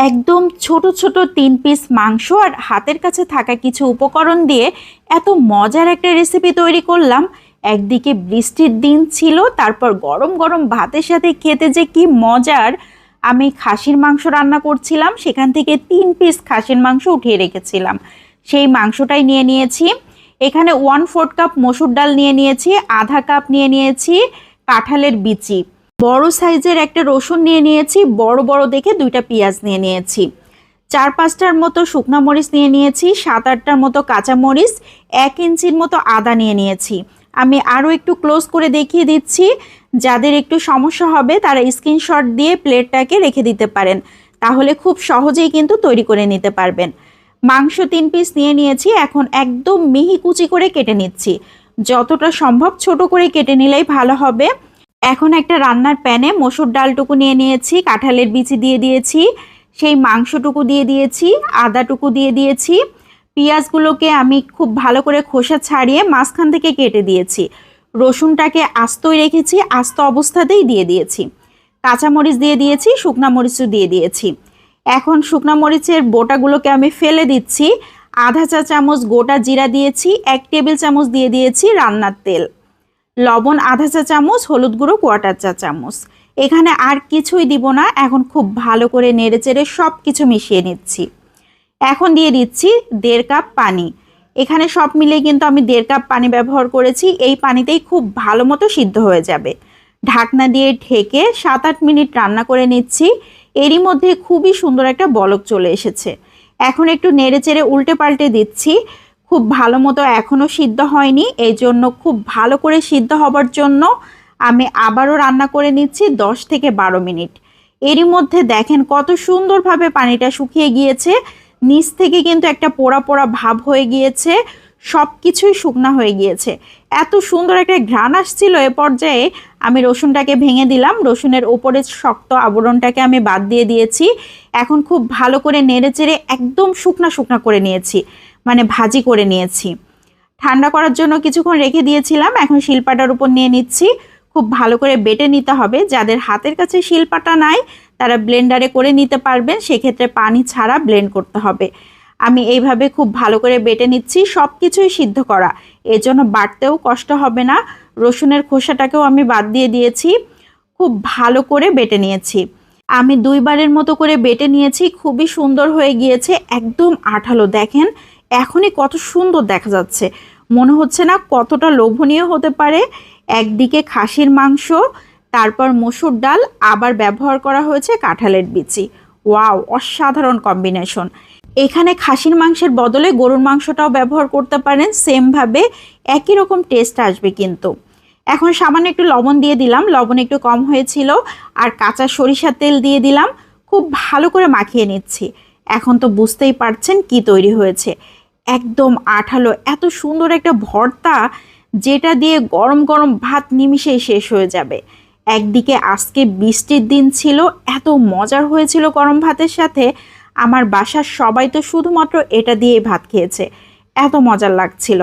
একদম ছোট ছোট 3 পিস মাংস আর হাতের কাছে থাকা কিছু উপকরণ দিয়ে এত মজার একটা রেসিপি তৈরি করলাম। একদিকে বৃষ্টির দিন ছিল, তারপর গরম গরম ভাতের সাথে খেতে যে কি মজার। আমি খাসির মাংস রান্না করছিলাম, সেখান থেকে 3 পিস খাসির মাংস উঠিয়ে রেখেছিলাম, সেই মাংসটাই নিয়ে নিয়েছি। এখানে 1/4 কাপ মসুর ডাল নিয়ে নিয়েছি, আধা কাপ নিয়ে নিয়েছি কাঁঠালের বিচি, বড় সাইজের একটা রসুন নিয়ে নিয়েছি, বড় বড় দেখে 2টা পেঁয়াজ নিয়ে নিয়েছি, 4-5টার মতো শুকনা মরিচ নিয়ে নিয়েছি, 7-8টার মতো কাঁচা মরিচ, 1 ইঞ্চির মতো আদা নিয়ে নিয়েছি। আমি আরও একটু ক্লোজ করে দেখিয়ে দিচ্ছি, যাদের একটু সমস্যা হবে তারা স্ক্রিনশট দিয়ে প্লেটটাকে রেখে দিতে পারেন, তাহলে খুব সহজেই কিন্তু তৈরি করে নিতে পারবেন। মাংস 3 পিস নিয়ে নিয়েছি, এখন একদম মিহি কুচি করে কেটে নিচ্ছি, যতটা সম্ভব ছোট করে কেটে নিলেই ভালো হবে। এখন একটা রান্নার প্যানে মসুর ডালটুকু নিয়ে নিয়েছি, কাঁঠালের বিচি দিয়ে দিয়েছি, সেই মাংসটুকু দিয়ে দিয়েছি, আদাটুকু দিয়ে দিয়েছি, পেঁয়াজগুলোকে আমি খুব ভালো করে খোসা ছাড়িয়ে মাঝখান থেকে কেটে দিয়েছি, রসুনটাকে আস্তই রেখেছি, আস্ত অবস্থাতেই দিয়ে দিয়েছি, কাঁচামরিচ দিয়ে দিয়েছি, শুকনা মরিচও দিয়ে দিয়েছি। এখন শুকনা মরিচের বোটাগুলোকে আমি ফেলে দিচ্ছি, আধা চা চামচ গোটা জিরা দিয়েছি, 1 টেবিল চামচ দিয়ে দিয়েছি রান্নার তেল, লবণ আধা চা চামচ, হলুদ গুঁড়ো 1/4 চা চামচ। এখানে আর কিছুই দিব না। এখন খুব ভালো করে নেড়েচেড়ে সব কিছু মিশিয়ে নিচ্ছি। এখন দিয়ে দিচ্ছি 1.5 কাপ পানি। এখানে সব মিলে কিন্তু আমি 1.5 কাপ পানি ব্যবহার করেছি, এই পানিতেই খুব ভালো মতো সিদ্ধ হয়ে যাবে। ঢাকনা দিয়ে ঢেকে 7-8 মিনিট রান্না করে নিচ্ছি। এরই মধ্যে খুবই সুন্দর একটা বলক চলে এসেছে। এখন একটু নেড়েচেড়ে উল্টে পাল্টে দিচ্ছি। খুব ভালো মতো এখনও সিদ্ধ হয়নি, এই জন্য খুব ভালো করে সিদ্ধ হবার জন্য আমি আবারও রান্না করে নিচ্ছি 10 থেকে 12 মিনিট। এরই মধ্যে দেখেন কত সুন্দরভাবে পানিটা শুকিয়ে গিয়েছে, নিচ থেকে কিন্তু একটা পোড়া পোড়া ভাব হয়ে গিয়েছে, সব কিছুই শুকনা হয়ে গিয়েছে। এত সুন্দর একটা ঘ্রাণ আসছিল। এ পর্যায়ে আমি রসুনটাকে ভেঙে দিলাম, রসুনের ওপরের শক্ত আবরণটাকে আমি বাদ দিয়ে দিয়েছি। এখন খুব ভালো করে নেড়েচেড়ে একদম শুকনা শুকনা করে নিয়েছি, মানে ভাজি করে নিয়েছি। ঠান্ডা করার জন্য কিছুক্ষণ রেখে দিয়েছিলাম, এখন শিলপাটার উপর নিয়ে নিচ্ছি। খুব ভালো করে বেটে নিতে হবে। যাদের হাতের কাছে শিলপাটা নাই তারা ব্লেন্ডারে করে নিতে পারবেন, সেক্ষেত্রে পানি ছাড়া ব্লেন্ড করতে হবে। আমি এইভাবে খুব ভালো করে বেটে নিচ্ছি, সব কিছুই সিদ্ধ করা, এর জন্য বাটতেও কষ্ট হবে না। রসুনের খোসাটাকেও আমি বাদ দিয়ে দিয়েছি, খুব ভালো করে বেটে নিয়েছি। আমি 2 বারের মতো করে বেটে নিয়েছি, খুবই সুন্দর হয়ে গিয়েছে, একদম আঠালো। দেখেন এখনই কত সুন্দর দেখা যাচ্ছে, মনে হচ্ছে না কতটা লোভনীয় হতে পারে। একদিকে খাসির মাংস, তারপর মসুর ডাল, আবার ব্যবহার করা হয়েছে কাঁঠালের বিচি। ওয়াও, অসাধারণ কম্বিনেশন। এখানে খাসির মাংসের বদলে গরুর মাংসটাও ব্যবহার করতে পারেন, সেমভাবে একই রকম টেস্ট আসবে কিন্তু। এখন সামান্য একটু লবণ দিয়ে দিলাম, লবণ একটু কম হয়েছিল, আর কাঁচা সরিষার তেল দিয়ে দিলাম। খুব ভালো করে মাখিয়ে নিচ্ছি। এখন তো বুঝতেই পারছেন কি তৈরি হয়েছে, একদম আঠালো, এত সুন্দর একটা ভর্তা, যেটা দিয়ে গরম গরম ভাত নিমিষেই শেষ হয়ে যাবে। একদিকে আজকে বৃষ্টির দিন ছিল, এত মজার হয়েছিল গরম ভাতের সাথে। আমার বাসার সবাই তো শুধুমাত্র এটা দিয়েই ভাত খেয়েছে, এত মজার লাগছিল।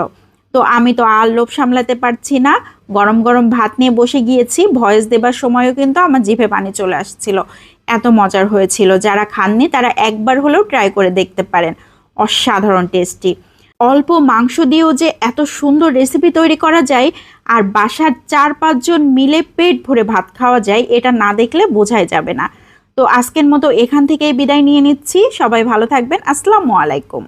তো আমি তো আর লোভ সামলাতে পারছি না, গরম গরম ভাত নিয়ে বসে গিয়েছি। ভয়েস দেবার সময়ও কিন্তু আমার জিভে পানি চলে আসছিল, এত মজার হয়েছিল। যারা খাননি তারা একবার হলেও ট্রাই করে দেখতে পারেন, অসাধারণ টেস্টি। অল্প মাংস দিয়েও যে এত সুন্দর রেসিপি তৈরি করা যায়, আর বাসার 4-5 জন মিলে পেট ভরে ভাত খাওয়া যায়, এটা না দেখলে বোঝাই যাবে না। তো আজকের মতো এখান থেকেই বিদায় নিয়ে নিচ্ছি। সবাই ভালো থাকবেন। আসসালামু আলাইকুম।